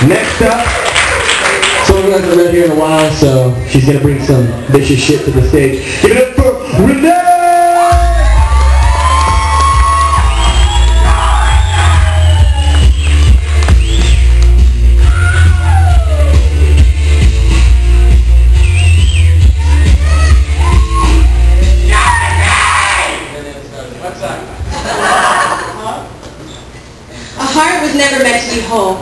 Next up, someone who hasn't read here in a while, so she's going to bring some vicious shit to the stage. Give it up for Renee! A heart was never meant to be whole.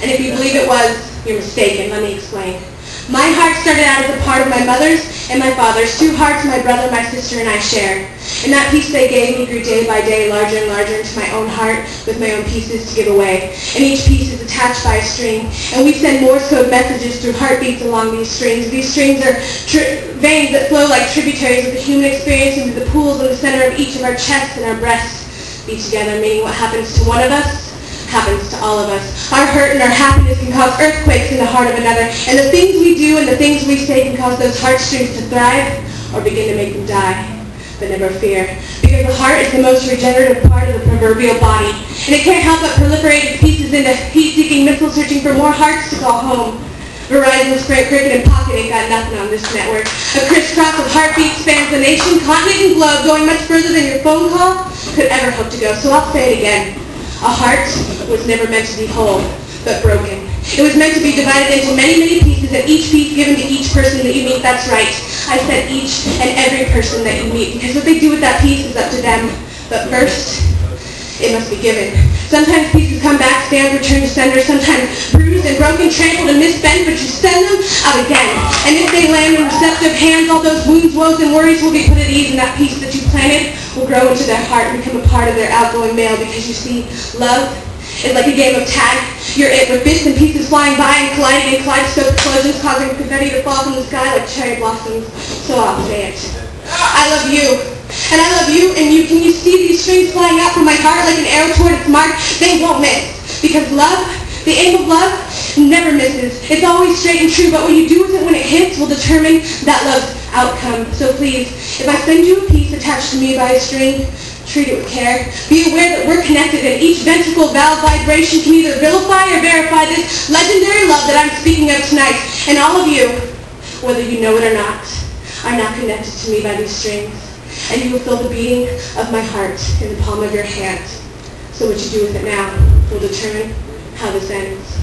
And if you believe it was, you're mistaken. Let me explain. My heart started out as a part of my mother's and my father's, two hearts my brother, my sister, and I shared. And that piece they gave me grew day by day larger and larger into my own heart with my own pieces to give away. And each piece is attached by a string. And we send Morse code messages through heartbeats along these strings. These strings are veins that flow like tributaries of the human experience into the pools in the center of each of our chests and our breasts beat together, meaning what happens to one of us happens to all of us. Our hurt and our happiness can cause earthquakes in the heart of another, and the things we do and the things we say can cause those heartstrings to thrive or begin to make them die. But never fear, because the heart is the most regenerative part of the proverbial body, and it can't help but proliferate its pieces into heat-seeking missiles searching for more hearts to call home. Verizon, Sprint, Cricket, and Pocket ain't got nothing on this network. A crisscross of heartbeats spans the nation, continent, and globe, going much further than your phone call could ever hope to go. So I'll say it again. A heart was never meant to be whole, but broken. It was meant to be divided into many, many pieces, and each piece given to each person that you meet. That's right. I said each and every person that you meet, because what they do with that piece is up to them. But first, it must be given. Sometimes pieces come back, stand, return to sender, sometimes bruised and broken, trampled and misbent, but you send them out again. And if they land in receptive hands, all those wounds, woes, and worries will be put at ease, and that piece that you planted will grow into their heart and become a part of their outgoing mail, because you see, love is like a game of tag. You're it, with bits and pieces flying by and colliding in kaleidoscope explosions, causing confetti to fall from the sky like cherry blossoms. So I'll say it. I love you. And I love you and you. Can you see these strings flying out from my heart like an arrow toward its mark? They won't miss. Because love, the aim of love, never misses. It's always straight and true, but what you do with it when it hits will determine that love's outcome. So please, if I send you a piece attached to me by a string, treat it with care. Be aware that we're connected, and each ventricle valve vibration can either vilify or verify this legendary love that I'm speaking of tonight. And all of you, whether you know it or not, are now connected to me by these strings. And you will feel the beating of my heart in the palm of your hand. So what you do with it now will determine how this ends.